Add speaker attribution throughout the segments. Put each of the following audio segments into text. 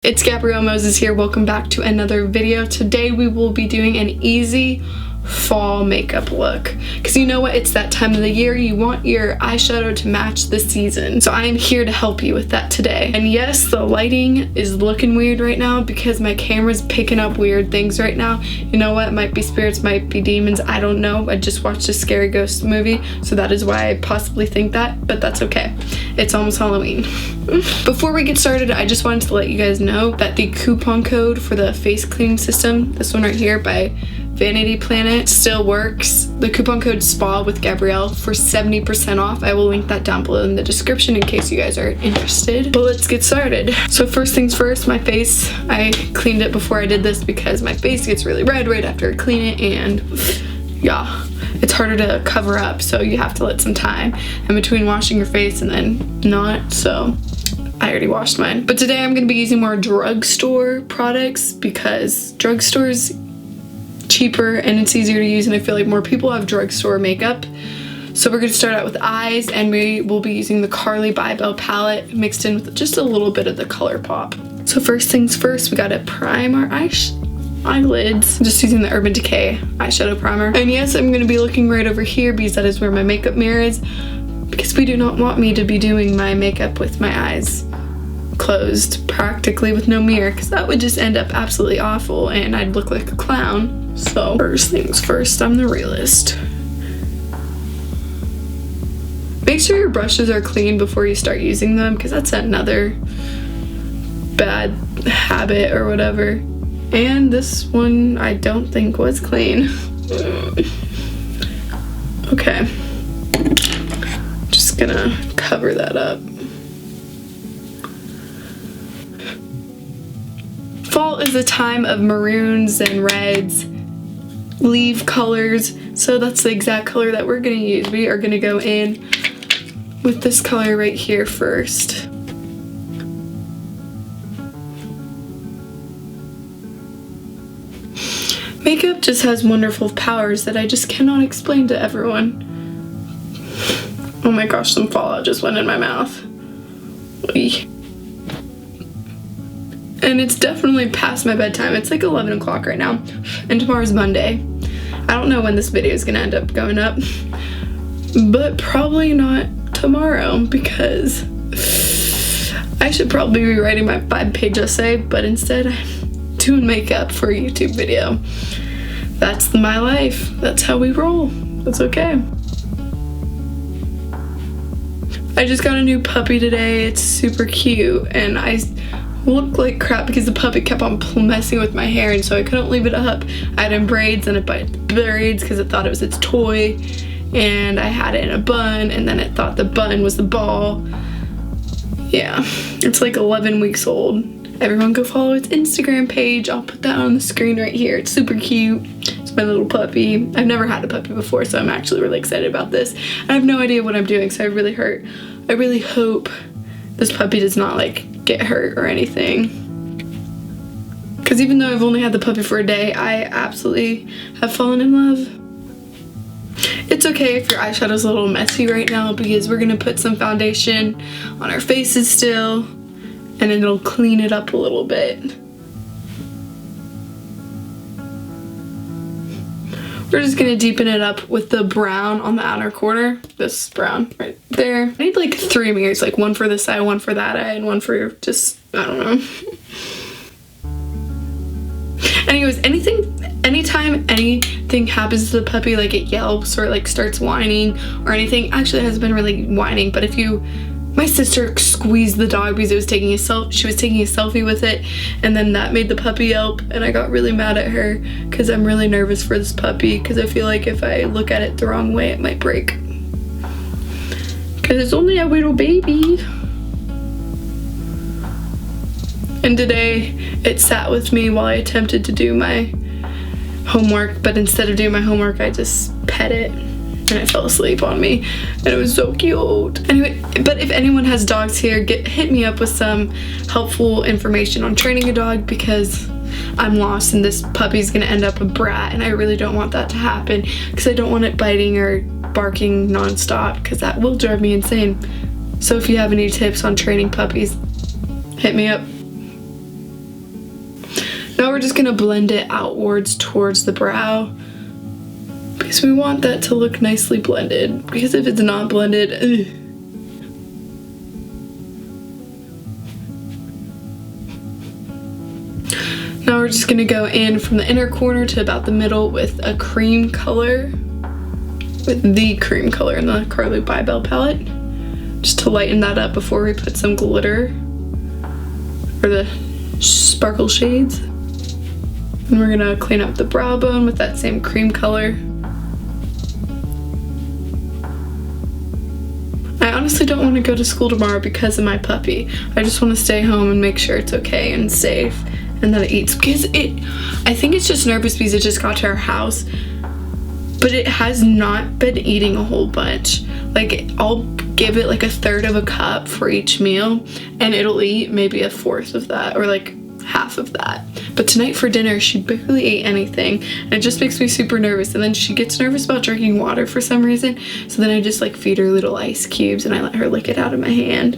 Speaker 1: It's Gabrielle Moses here. Welcome back to another video. Today we will be doing an easy fall makeup look, because you know what, it's that time of the year. You want your eyeshadow to match the season, so I am here to help you with that today. And yes, the lighting is looking weird right now because my camera's picking up weird things right now. You know what, might be spirits, might be demons, I don't know. I just watched a scary ghost movie, so that is why I possibly think that, but that's okay. It's almost Halloween. Before we get started, I just wanted to let you guys know that the coupon code for the face cleaning system, this one right here by Vanity Planet, still works. The coupon code SPA with Gabrielle for 70% off. I will link that down below in the description in case you guys are interested. But let's get started. So first things first, my face. I cleaned it before I did this because my face gets really red right after I clean it, and yeah, it's harder to cover up, so you have to let some time in between washing your face and then not. So I already washed mine. But today I'm going to be using more drugstore products because drugstores cheaper and it's easier to use, and I feel like more people have drugstore makeup. So we're going to start out with eyes, and we will be using the Carly Bybel palette mixed in with just a little bit of the ColourPop. So first things first, we got to prime our eyelids. I'm just using the Urban Decay eyeshadow primer. And yes, I'm going to be looking right over here because that is where my makeup mirror is, because we do not want me to be doing my makeup with my eyes closed practically with no mirror, because that would just end up absolutely awful and I'd look like a clown. So first things first, I'm the realist. Make sure your brushes are clean before you start using them, because that's another bad habit or whatever. And this one I don't think was clean. Okay, just gonna cover that up. Fall is a time of maroons and reds, leaf colors, so that's the exact color that we're going to use. We are going to go in with this color right here first. Makeup just has wonderful powers that I just cannot explain to everyone. Oh my gosh, some fallout just went in my mouth. Eey. And it's definitely past my bedtime. It's like 11 o'clock right now, and tomorrow's Monday. I don't know when this video is gonna end up going up, but probably not tomorrow, because I should probably be writing my 5-page essay, but instead I'm doing makeup for a YouTube video. That's my life. That's how we roll. That's okay. I just got a new puppy today. It's super cute, and I looked like crap because the puppy kept on messing with my hair, and so I couldn't leave it up. I had it in braids, and it bit braids because it thought it was its toy, and I had it in a bun, and then it thought the bun was the ball. Yeah, it's like 11 weeks old. Everyone go follow its Instagram page. I'll put that on the screen right here. It's super cute. It's my little puppy. I've never had a puppy before, so I'm actually really excited about this. I have no idea what I'm doing, so I really hope this puppy does not like get hurt or anything, because even though I've only had the puppy for a day, I absolutely have fallen in love. It's okay if your eyeshadow's a little messy right now, because we're gonna put some foundation on our faces still, and it'll clean it up a little bit. We're just gonna deepen it up with the brown on the outer corner. This brown right there. I need like 3 mirrors, like one for this eye, one for that eye, and one for just, I don't know. Anyways, anytime anything happens to the puppy, like it yelps or like starts whining or anything, actually it hasn't been really whining, but my sister squeezed the dog because she was taking a selfie with it, and then that made the puppy yelp, and I got really mad at her because I'm really nervous for this puppy, because I feel like if I look at it the wrong way it might break, because it's only a little baby. And today it sat with me while I attempted to do my homework, but instead of doing my homework I just pet it, and it fell asleep on me, and it was so cute. Anyway, but if anyone has dogs here, hit me up with some helpful information on training a dog, because I'm lost and this puppy's gonna end up a brat, and I really don't want that to happen, because I don't want it biting or barking non-stop, because that will drive me insane. So if you have any tips on training puppies, hit me up. Now we're just gonna blend it outwards towards the brow because we want that to look nicely blended, because if it's not blended, ugh. Now we're just gonna go in from the inner corner to about the middle with a cream color, with the cream color in the Carly Bybel palette, just to lighten that up before we put some glitter or the sparkle shades. And we're gonna clean up the brow bone with that same cream color. I honestly don't want to go to school tomorrow because of my puppy. I just want to stay home and make sure it's okay and safe and that it eats, because I think it's just nervous because it just got to our house, but it has not been eating a whole bunch. Like, I'll give it like 1/3 of a cup for each meal and it'll eat maybe 1/4 of that, or like half of that. But tonight for dinner she barely ate anything and it just makes me super nervous, and then she gets nervous about drinking water for some reason, so then I just like feed her little ice cubes and I let her lick it out of my hand.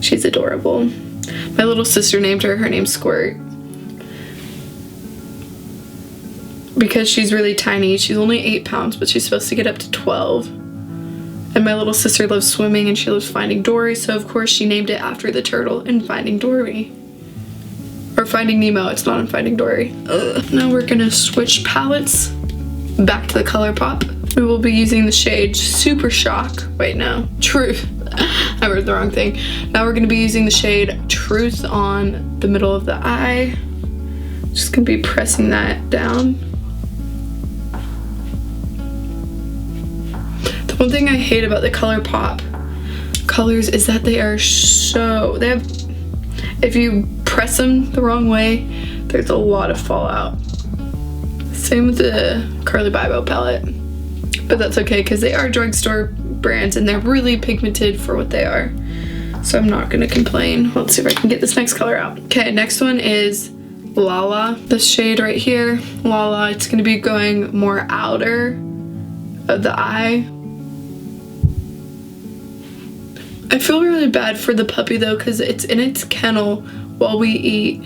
Speaker 1: She's adorable. My little sister named her name's Squirt, because she's really tiny. She's only 8 pounds, but she's supposed to get up to 12. And my little sister loves swimming and she loves Finding Dory, so of course she named it after the turtle in Finding Dory. Or Finding Nemo, it's not in Finding Dory. Ugh. Now we're gonna switch palettes back to the ColourPop. We will be using the shade Super Shock. Wait, no, Truth. I read the wrong thing. Now we're gonna be using the shade Truth on the middle of the eye. Just gonna be pressing that down. The one thing I hate about the ColourPop colors is that they have, if you press them the wrong way, there's a lot of fallout. Same with the Carly Bybel palette, but that's okay because they are drugstore brands and they're really pigmented for what they are, so I'm not gonna complain. Let's see if I can get this next color out. Okay, next one is Lala. This shade right here, Lala. It's gonna be going more outer of the eye. I feel really bad for the puppy though, because it's in its kennel while we eat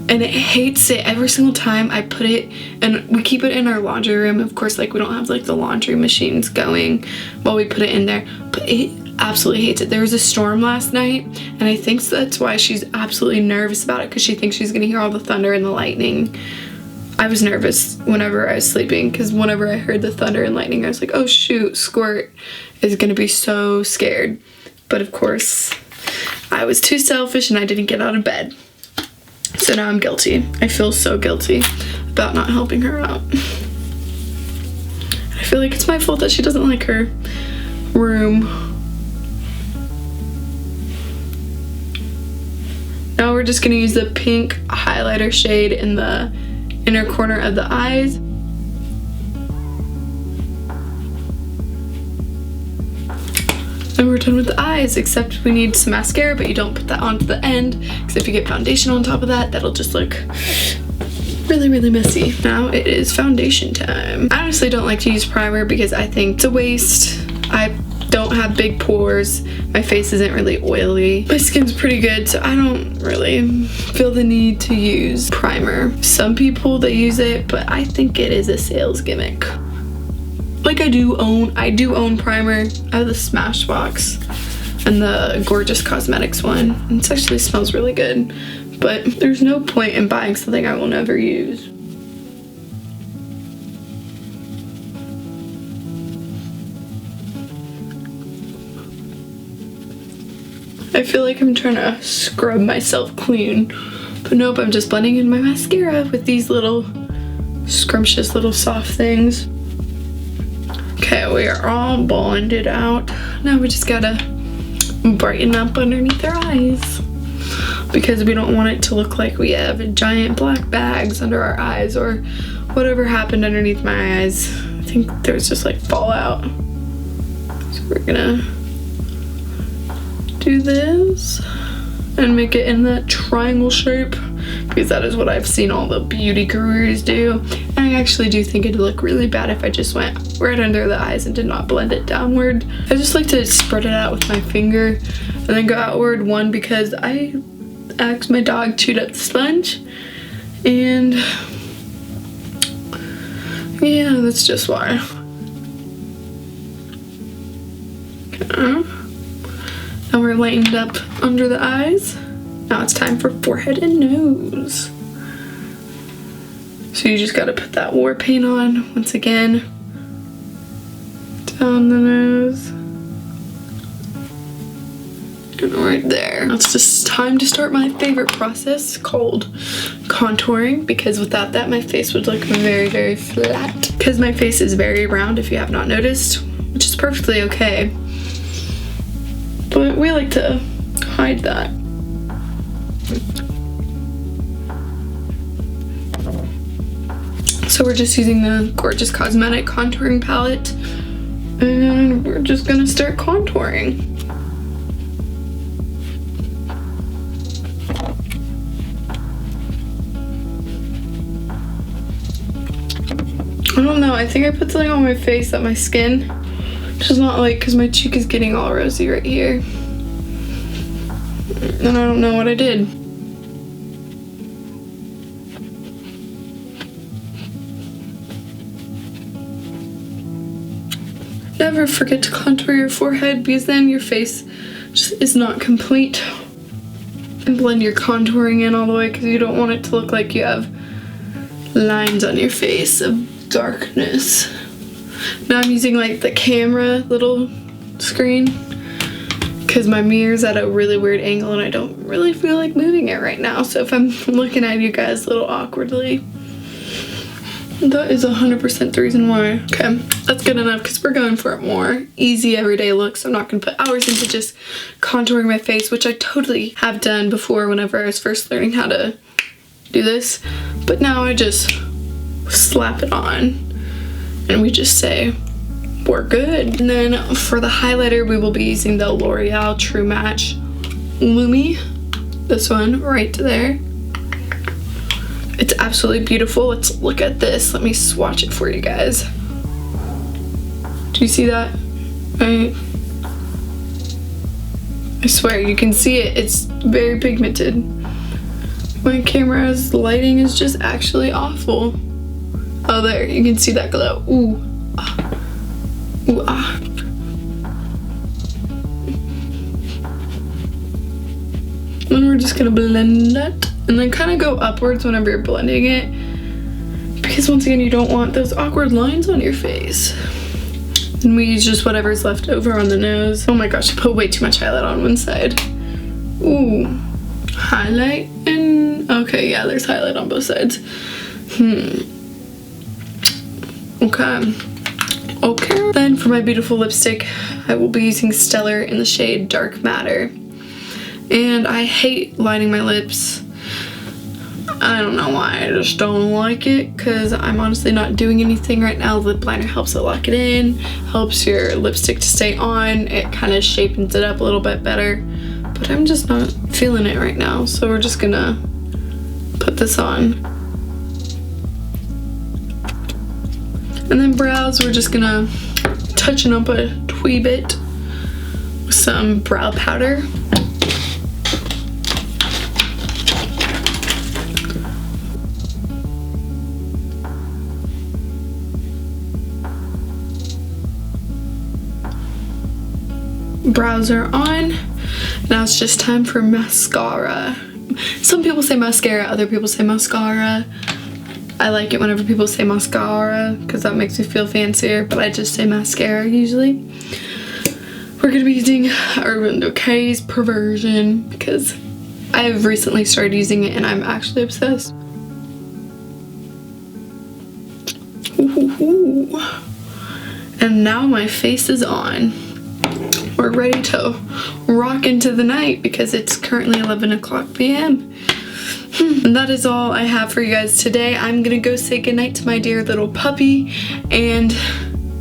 Speaker 1: and it hates it every single time I put it, and we keep it in our laundry room. Of course, like, we don't have like the laundry machines going while we put it in there, but it absolutely hates it. There was a storm last night and I think that's why she's absolutely nervous about it, because she thinks she's gonna hear all the thunder and the lightning. I was nervous whenever I was sleeping, because whenever I heard the thunder and lightning I was like, oh shoot, Squirt is gonna be so scared. But of course, I was too selfish and I didn't get out of bed. So now I'm guilty. I feel so guilty about not helping her out. I feel like it's my fault that she doesn't like her room. Now we're just gonna use the pink highlighter shade in the inner corner of the eyes. And we're done with the eyes, except we need some mascara, but you don't put that onto the end, because if you get foundation on top of that, that'll just look really, really messy. Now it is foundation time. I honestly don't like to use primer because I think it's a waste. I don't have big pores. My face isn't really oily. My skin's pretty good, so I don't really feel the need to use primer. Some people, they use it, but I think it is a sales gimmick. Like, I do own primer. I have the Smashbox and the Gorgeous Cosmetics one. And it actually smells really good, but there's no point in buying something I will never use. I feel like I'm trying to scrub myself clean, but nope, I'm just blending in my mascara with these little scrumptious little soft things. Okay, we are all blended out. Now we just gotta brighten up underneath our eyes, because we don't want it to look like we have giant black bags under our eyes or whatever happened underneath my eyes. I think there's just like fallout. So we're gonna do this and make it in that triangle shape, because that is what I've seen all the beauty gurus do. And I actually do think it'd look really bad if I just went right under the eyes and did not blend it downward. I just like to spread it out with my finger and then go outward. One, because my dog chewed up the sponge, And yeah, that's just why. Okay. Now we're lightened up under the eyes. Now it's time for forehead and nose. So you just gotta put that war paint on once again. Down the nose. And right there. Now it's just time to start my favorite process called contouring, because without that my face would look very, very flat. Because my face is very round, if you have not noticed, which is perfectly okay. But we like to hide that. So we're just using the Gorgeous Cosmetic contouring palette, and we're just gonna start contouring. I don't know, I think I put something on my face that my skin does not like, because my cheek is getting all rosy right here. And I don't know what I did. Never forget to contour your forehead, because then your face just is not complete. And blend your contouring in all the way, because you don't want it to look like you have lines on your face of darkness. Now I'm using like the camera little screen, because my mirror's at a really weird angle and I don't really feel like moving it right now. So if I'm looking at you guys a little awkwardly, that is 100% the reason why. Okay, that's good enough, because we're going for a more easy everyday look. So I'm not gonna put hours into just contouring my face, which I totally have done before whenever I was first learning how to do this. But now I just slap it on and we just say we're good. And then for the highlighter, we will be using the L'Oreal True Match Lumi. This one right there. It's absolutely beautiful. Let's look at this. Let me swatch it for you guys. Do you see that? Right? I swear you can see it. It's very pigmented. My camera's lighting is just actually awful. Oh, there, you can see that glow. Ooh. Ah. Ooh, ah. And we're just gonna blend that, and then kind of go upwards whenever you're blending it, because once again, you don't want those awkward lines on your face. And we use just whatever's left over on the nose. Oh my gosh, I put way too much highlight on one side. Ooh. Highlight and... okay, yeah, there's highlight on both sides. Okay. Then for my beautiful lipstick, I will be using Stellar in the shade Dark Matter. And I hate lining my lips. I don't know why, I just don't like it, because I'm honestly not doing anything right now. The lip liner helps it lock it in, helps your lipstick to stay on, it kind of shapens it up a little bit better. But I'm just not feeling it right now, so we're just gonna put this on. And then brows, we're just gonna touching up a wee bit with some brow powder. Brows are on. Now it's just time for mascara. Some people say mascara, other people say mascara. I like it whenever people say mascara, because that makes me feel fancier, but I just say mascara usually. We're gonna be using Urban Decay's Perversion, because I've recently started using it and I'm actually obsessed. Ooh. And now my face is on. We're ready to rock into the night, because it's currently 11 o'clock p.m. And that is all I have for you guys today. I'm gonna go say goodnight to my dear little puppy, and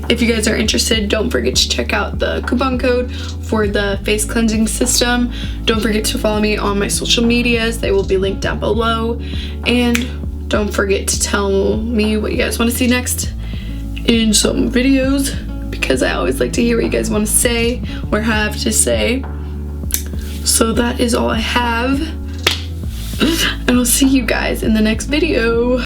Speaker 1: if you guys are interested, don't forget to check out the coupon code for the face cleansing system. Don't forget to follow me on my social medias. They will be linked down below. And don't forget to tell me what you guys want to see next in some videos, because I always like to hear what you guys want to say or have to say. So that is all I have. And I'll see you guys in the next video.